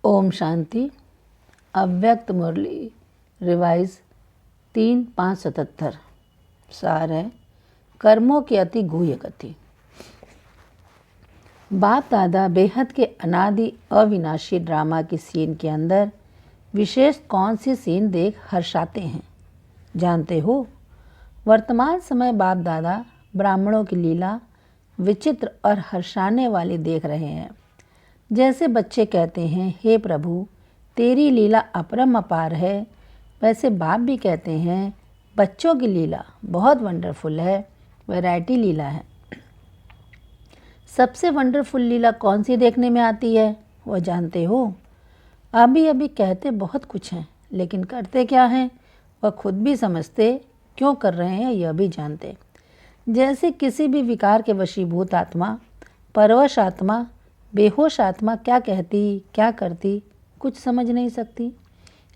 ओम शांति। अव्यक्त मुरली रिवाइज 3-5-77। सार है कर्मों की अति गुह्य कथि। बाप दादा बेहद के अनादि अविनाशी ड्रामा की सीन के अंदर विशेष कौन सी सीन देख हर्षाते हैं जानते हो? वर्तमान समय बाप दादा ब्राह्मणों की लीला विचित्र और हर्षाने वाली देख रहे हैं। जैसे बच्चे कहते हैं, हे प्रभु तेरी लीला अपरम अपार है, वैसे बाप भी कहते हैं बच्चों की लीला बहुत वंडरफुल है, वैरायटी लीला है। सबसे वंडरफुल लीला कौन सी देखने में आती है वो जानते हो? अभी अभी कहते बहुत कुछ हैं, लेकिन करते क्या हैं वह खुद भी समझते, क्यों कर रहे हैं यह भी जानते। जैसे किसी भी विकार के वशीभूत आत्मा, परवश आत्मा, बेहोश आत्मा क्या कहती क्या करती कुछ समझ नहीं सकती।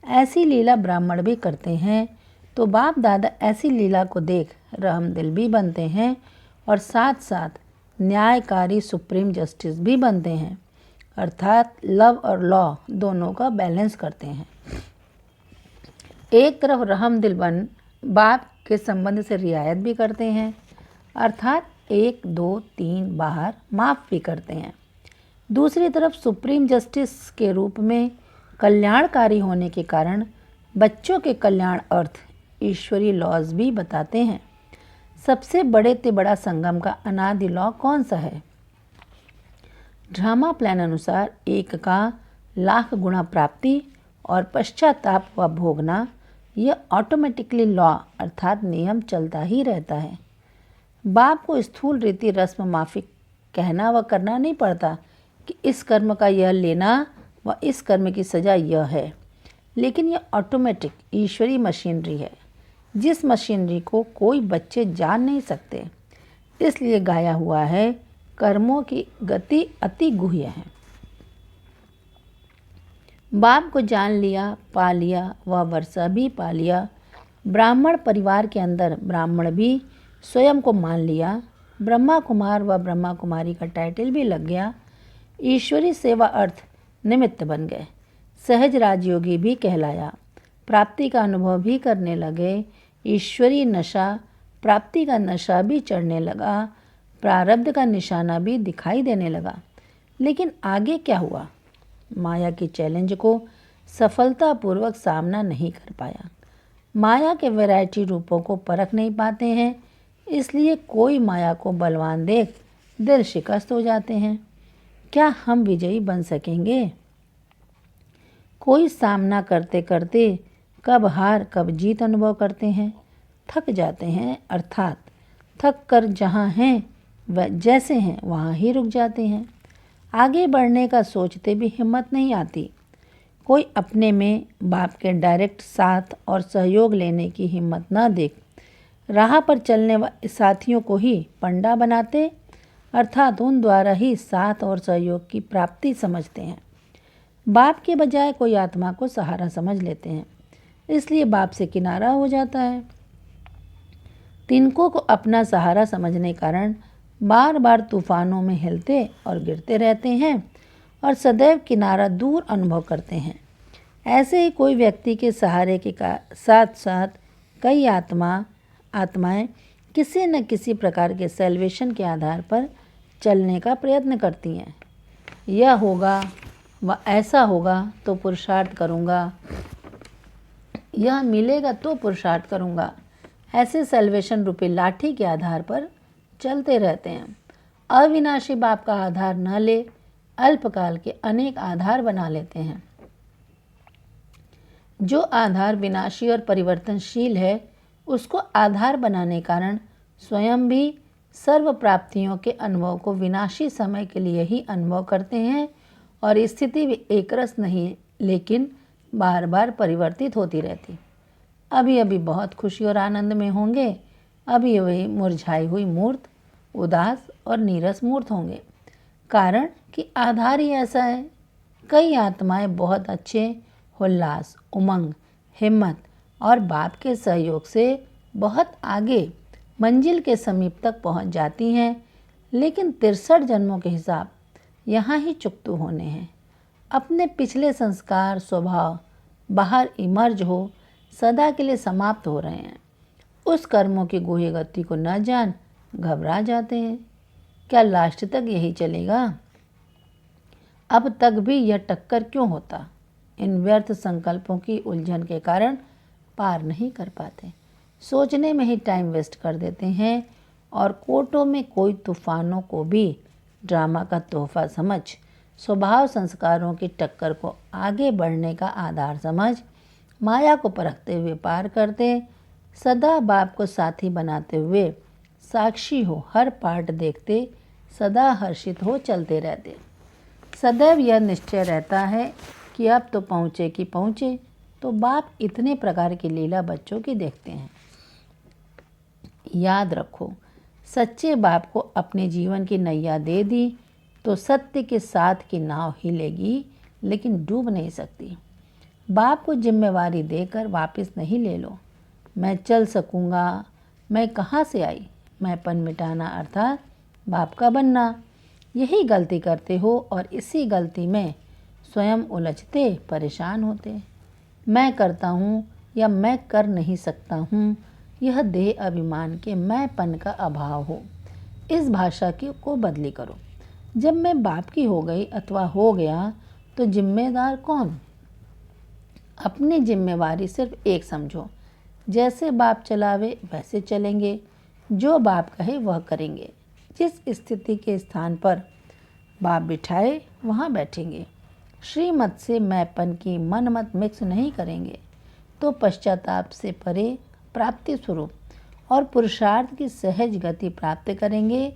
ऐसी लीला ब्राह्मण भी करते हैं, तो बाप दादा ऐसी लीला को देख रहमदिल भी बनते हैं और साथ साथ न्यायकारी सुप्रीम जस्टिस भी बनते हैं, अर्थात लव और लॉ दोनों का बैलेंस करते हैं। एक तरफ रहमदिल बन बाप के संबंध से रियायत भी करते हैं, अर्थात 1, 2, 3 बाहर माफ़ भी करते हैं। दूसरी तरफ सुप्रीम जस्टिस के रूप में कल्याणकारी होने के कारण बच्चों के कल्याण अर्थ ईश्वरीय लॉज भी बताते हैं। सबसे बड़े से बड़ा संगम का अनादि लॉ कौन सा है? ड्रामा प्लान अनुसार 1 का लाख गुणा प्राप्ति और पश्चाताप व भोगना, यह ऑटोमेटिकली लॉ अर्थात नियम चलता ही रहता है। बाप को स्थूल रीति रस्म माफिक कहना व करना नहीं पड़ता कि इस कर्म का यह लेना व इस कर्म की सज़ा यह है, लेकिन यह ऑटोमेटिक ईश्वरी मशीनरी है, जिस मशीनरी को कोई बच्चे जान नहीं सकते। इसलिए गाया हुआ है कर्मों की गति अति गुह्य है। बाप को जान लिया, पा लिया, वह वर्षा भी पा लिया। ब्राह्मण परिवार के अंदर ब्राह्मण भी स्वयं को मान लिया। ब्रह्मा कुमार व ब्रह्मा कुमारी का टाइटल भी लग गया। ईश्वरी सेवा अर्थ निमित्त बन गए। सहज राजयोगी भी कहलाया। प्राप्ति का अनुभव भी करने लगे। ईश्वरी नशा, प्राप्ति का नशा भी चढ़ने लगा। प्रारब्ध का निशाना भी दिखाई देने लगा। लेकिन आगे क्या हुआ? माया की चैलेंज को सफलतापूर्वक सामना नहीं कर पाया। माया के वैरायटी रूपों को परख नहीं पाते हैं, इसलिए कोई माया को बलवान देख दिल शिकस्त हो जाते हैं। क्या हम विजयी बन सकेंगे? कोई सामना करते करते कब हार कब जीत अनुभव करते हैं, थक जाते हैं, अर्थात थक कर जहाँ हैं व जैसे हैं वहाँ ही रुक जाते हैं। आगे बढ़ने का सोचते भी हिम्मत नहीं आती। कोई अपने में बाप के डायरेक्ट साथ और सहयोग लेने की हिम्मत न देख राह पर चलने वाले साथियों को ही पंडा बनाते, अर्थात उन द्वारा ही साथ और सहयोग की प्राप्ति समझते हैं। बाप के बजाय कोई आत्मा को सहारा समझ लेते हैं, इसलिए बाप से किनारा हो जाता है। तिनको को अपना सहारा समझने कारण बार बार तूफानों में हिलते और गिरते रहते हैं और सदैव किनारा दूर अनुभव करते हैं। ऐसे ही कोई व्यक्ति के सहारे के साथ साथ कई आत्माएं किसी न किसी प्रकार के सेल्वेशन के आधार पर चलने का प्रयत्न करती हैं। यह होगा व ऐसा होगा तो पुरुषार्थ करूँगा, यह मिलेगा तो पुरुषार्थ करूँगा, ऐसे सेल्वेशन रूपी लाठी के आधार पर चलते रहते हैं। अविनाशी बाप का आधार न ले अल्पकाल के अनेक आधार बना लेते हैं। जो आधार विनाशी और परिवर्तनशील है, उसको आधार बनाने कारण स्वयं भी सर्व प्राप्तियों के अनुभव को विनाशी समय के लिए ही अनुभव करते हैं और स्थिति भी एकरस नहीं, लेकिन बार बार परिवर्तित होती रहती। अभी अभी बहुत खुशी और आनंद में होंगे, अभी वही मुरझाई हुई मूर्त, उदास और नीरस मूर्त होंगे, कारण कि आधार ही ऐसा है। कई आत्माएं बहुत अच्छे उल्लास, उमंग, हिम्मत और बाप के सहयोग से बहुत आगे मंजिल के समीप तक पहुंच जाती हैं, लेकिन 63 जन्मों के हिसाब यहाँ ही चुकतू होने हैं। अपने पिछले संस्कार स्वभाव बाहर इमर्ज हो सदा के लिए समाप्त हो रहे हैं। उस कर्मों की गुह्य गति को न जान घबरा जाते हैं। क्या लास्ट तक यही चलेगा? अब तक भी यह टक्कर क्यों होता? इन व्यर्थ संकल्पों की उलझन के कारण पार नहीं कर पाते, सोचने में ही टाइम वेस्ट कर देते हैं और कोर्टों में कोई तूफानों को भी ड्रामा का तोहफा समझ, स्वभाव संस्कारों की टक्कर को आगे बढ़ने का आधार समझ, माया को परखते हुए पार करते, सदा बाप को साथी बनाते हुए साक्षी हो हर पार्ट देखते, सदा हर्षित हो चलते रहते। सदैव यह निश्चय रहता है कि अब तो पहुँचे कि पहुँचे। तो बाप इतने प्रकार की लीला बच्चों की देखते हैं। याद रखो, सच्चे बाप को अपने जीवन की नैया दे दी तो सत्य के साथ की नाव हिलेगी लेकिन डूब नहीं सकती। बाप को जिम्मेवारी देकर वापस नहीं ले लो। मैं चल सकूँगा, मैं कहाँ से आई, मैंपन मिटाना अर्थात बाप का बनना। यही गलती करते हो और इसी गलती में स्वयं उलझते परेशान होते। मैं करता हूँ या मैं कर नहीं सकता हूँ, यह देह अभिमान के मैंपन का अभाव हो। इस भाषा को बदली करो। जब मैं बाप की हो गई अथवा हो गया तो जिम्मेदार कौन? अपनी जिम्मेवारी सिर्फ एक समझो, जैसे बाप चलावे वैसे चलेंगे, जो बाप कहे वह करेंगे। जिस स्थिति के स्थान पर बाप बिठाए वहाँ बैठेंगे। श्रीमत से मैंपन की मन मत मिक्स नहीं करेंगे तो पश्चाताप से परे प्राप्ति स्वरूप और पुरुषार्थ की सहज गति प्राप्त करेंगे,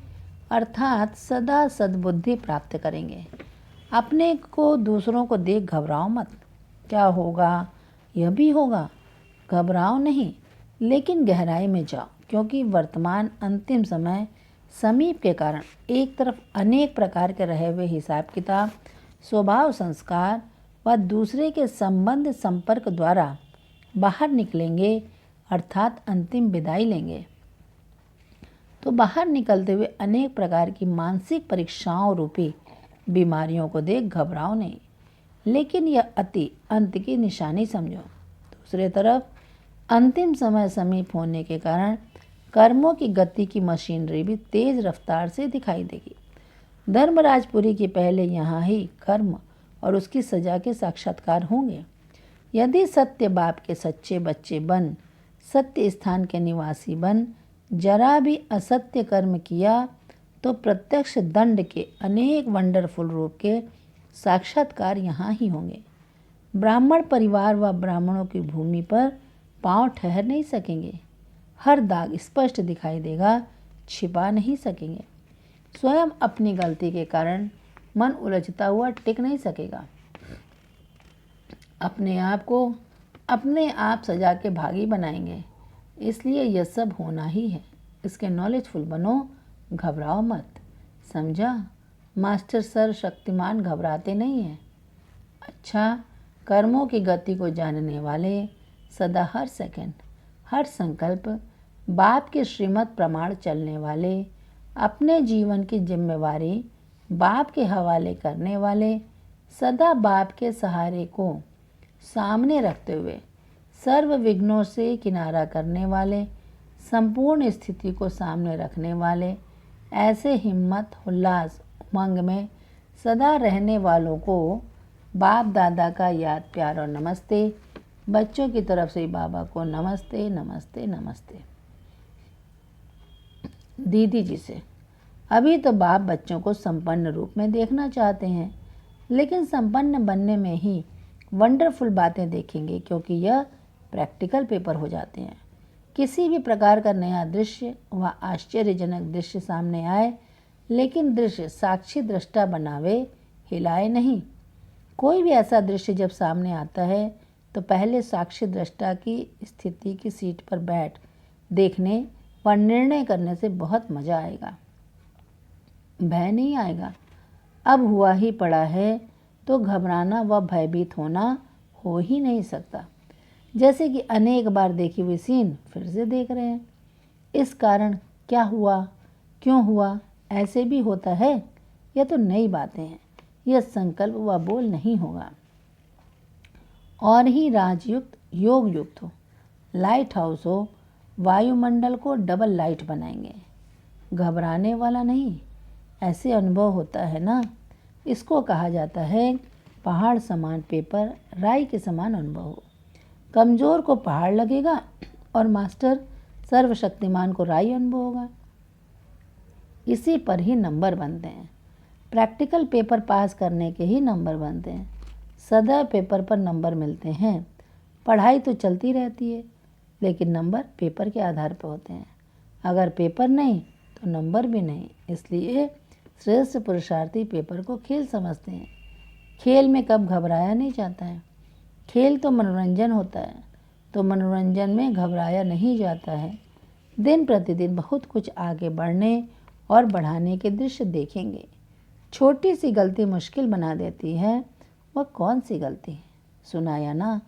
अर्थात सदा सद्बुद्धि प्राप्त करेंगे। अपने को दूसरों को देख घबराओ मत। क्या होगा यह भी होगा, घबराओ नहीं, लेकिन गहराई में जाओ, क्योंकि वर्तमान अंतिम समय समीप के कारण एक तरफ अनेक प्रकार के रहे हुए हिसाब किताब, स्वभाव संस्कार व दूसरे के संबंध संपर्क द्वारा बाहर निकलेंगे, अर्थात अंतिम विदाई लेंगे। तो बाहर निकलते हुए अनेक प्रकार की मानसिक परीक्षाओं रूपी बीमारियों को देख घबराओ नहीं, लेकिन यह अति अंत की निशानी समझो। दूसरे तरफ अंतिम समय समीप होने के कारण कर्मों की गति की मशीनरी भी तेज रफ्तार से दिखाई देगी। धर्मराजपुरी के पहले यहाँ ही कर्म और उसकी सजा के साक्षात्कार होंगे। यदि सत्य बाप के सच्चे बच्चे बन, सत्य स्थान के निवासी बन, जरा भी असत्य कर्म किया तो प्रत्यक्ष दंड के अनेक वंडरफुल रूप के साक्षात्कार यहाँ ही होंगे। ब्राह्मण परिवार व ब्राह्मणों की भूमि पर पांव ठहर नहीं सकेंगे। हर दाग स्पष्ट दिखाई देगा, छिपा नहीं सकेंगे। स्वयं अपनी गलती के कारण मन उलझता हुआ टिक नहीं सकेगा। अपने आप को अपने आप सजा के भागी बनाएंगे। इसलिए यह सब होना ही है। इसके नॉलेजफुल बनो, घबराओ मत। समझा? मास्टर सर शक्तिमान घबराते नहीं हैं। अच्छा, कर्मों की गति को जानने वाले सदा हर सेकंड, हर संकल्प बाप के श्रीमत प्रमाण चलने वाले, अपने जीवन की जिम्मेवारी बाप के हवाले करने वाले, सदा बाप के सहारे को सामने रखते हुए सर्व विघ्नों से किनारा करने वाले, संपूर्ण स्थिति को सामने रखने वाले, ऐसे हिम्मत उल्लास उमंग में सदा रहने वालों को बाप दादा का याद प्यार और नमस्ते। बच्चों की तरफ से बाबा को नमस्ते नमस्ते नमस्ते। दीदी जी से, अभी तो बाप बच्चों को संपन्न रूप में देखना चाहते हैं, लेकिन संपन्न बनने में ही वंडरफुल बातें देखेंगे, क्योंकि यह प्रैक्टिकल पेपर हो जाते हैं। किसी भी प्रकार का नया दृश्य व आश्चर्यजनक दृश्य सामने आए, लेकिन दृश्य साक्षी दृष्टा बनावे, हिलाए नहीं। कोई भी ऐसा दृश्य जब सामने आता है तो पहले साक्षी दृष्टा की स्थिति की सीट पर बैठ देखने व निर्णय करने से बहुत मज़ा आएगा, भय नहीं आएगा। अब हुआ ही पड़ा है तो घबराना व भयभीत होना हो ही नहीं सकता। जैसे कि अनेक बार देखी हुई सीन फिर से देख रहे हैं। इस कारण क्या हुआ, क्यों हुआ, ऐसे भी होता है। यह तो नई बातें हैं। यह संकल्प व बोल नहीं होगा। और ही राजयुक्त योग युक्त हो, लाइट हाउस हो, वायुमंडल को डबल लाइट बनाएंगे। घबराने वाला नहीं, ऐसे अनुभव होता है ना, इसको कहा जाता है पहाड़ समान पेपर, राई के समान अनुभव हो। कमज़ोर को पहाड़ लगेगा और मास्टर सर्वशक्तिमान को राई अनुभव होगा। इसी पर ही नंबर बनते हैं। प्रैक्टिकल पेपर पास करने के ही नंबर बनते हैं। सदैव पेपर पर नंबर मिलते हैं। पढ़ाई तो चलती रहती है, लेकिन नंबर पेपर के आधार पर होते हैं। अगर पेपर नहीं तो नंबर भी नहीं। इसलिए श्रेष्ठ पुरुषार्थी पेपर को खेल समझते हैं। खेल में कब घबराया नहीं जाता है। खेल तो मनोरंजन होता है, तो मनोरंजन में घबराया नहीं जाता है। दिन प्रतिदिन बहुत कुछ आगे बढ़ने और बढ़ाने के दृश्य देखेंगे। छोटी सी गलती मुश्किल बना देती है। वह कौन सी गलती है? सुनाया ना,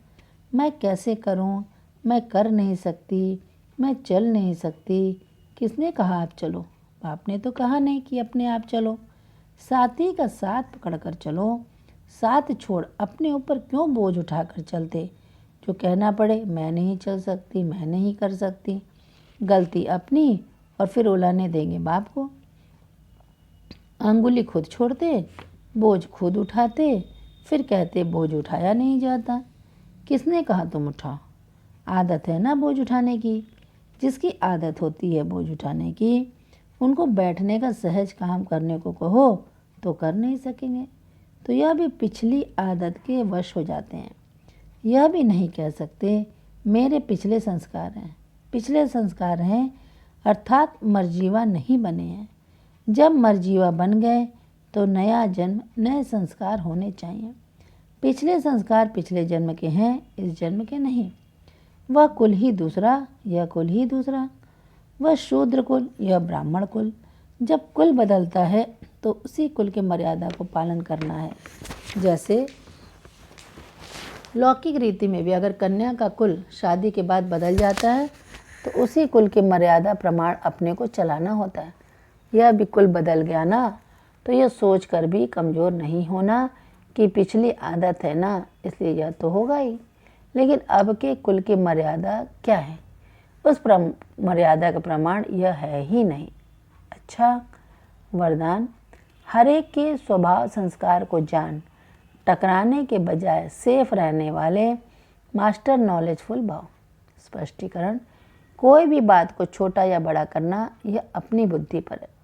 मैं कैसे करूं, मैं कर नहीं सकती, मैं चल नहीं सकती। किसने कहा आप चलो? बाप ने तो कहा नहीं कि अपने आप चलो। साथी का साथ पकड़कर चलो। साथ छोड़ अपने ऊपर क्यों बोझ उठाकर चलते जो कहना पड़े मैं नहीं चल सकती, मैं नहीं कर सकती। गलती अपनी और फिर उलाने देंगे बाप को। अंगुली खुद छोड़ते, बोझ खुद उठाते, फिर कहते बोझ उठाया नहीं जाता। किसने कहा तुम उठाओ? आदत है ना बोझ उठाने की। जिसकी आदत होती है बोझ उठाने की, उनको बैठने का सहज काम करने को कहो तो कर नहीं सकेंगे। तो यह भी पिछली आदत के वश हो जाते हैं। यह भी नहीं कह सकते मेरे पिछले संस्कार हैं। पिछले संस्कार हैं अर्थात मर्जीवा नहीं बने हैं। जब मर्जीवा बन गए तो नया जन्म, नए संस्कार होने चाहिए। पिछले संस्कार पिछले जन्म के हैं, इस जन्म के नहीं। वह कुल ही दूसरा, यह कुल ही दूसरा। वह शूद्र कुल, यह ब्राह्मण कुल। जब कुल बदलता है तो उसी कुल के मर्यादा को पालन करना है। जैसे लौकिक रीति में भी अगर कन्या का कुल शादी के बाद बदल जाता है तो उसी कुल के मर्यादा प्रमाण अपने को चलाना होता है। यह भी कुल बदल गया ना, तो यह सोच कर भी कमज़ोर नहीं होना कि पिछली आदत है ना, इसलिए यह तो होगा ही। लेकिन अब के कुल की मर्यादा क्या है? उस मर्यादा का प्रमाण यह है ही नहीं। अच्छा, वरदान। हर एक के स्वभाव संस्कार को जान, टकराने के बजाय सेफ रहने वाले मास्टर नॉलेजफुल भाव। स्पष्टीकरण। कोई भी बात को छोटा या बड़ा करना यह अपनी बुद्धि पर है।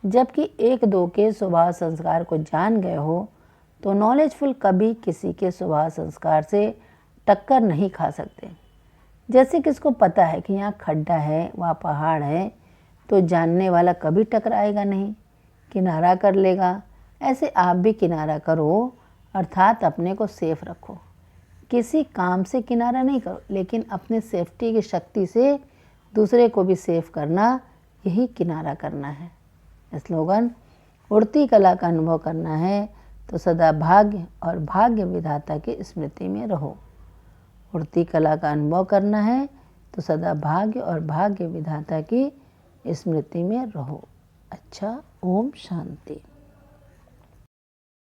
जबकि एक दो के स्वभाव संस्कार को जान गए हो तो नॉलेजफुल कभी किसी के स्वभाव संस्कार से टक्कर नहीं खा सकते। जैसे किसको पता है कि यहाँ खड्डा है, वहाँ पहाड़ है, तो जानने वाला कभी टकराएगा नहीं, किनारा कर लेगा। ऐसे आप भी किनारा करो, अर्थात अपने को सेफ रखो। किसी काम से किनारा नहीं करो, लेकिन अपने सेफ्टी की शक्ति से दूसरे को भी सेफ करना, यही किनारा करना है। स्लोगन। उड़ती कला का अनुभव करना है तो सदा भाग्य और भाग्य विधाता की स्मृति में रहो। उड़ती कला का अनुभव करना है तो सदा भाग्य और भाग्य विधाता की स्मृति में रहो। अच्छा, ओम शांति।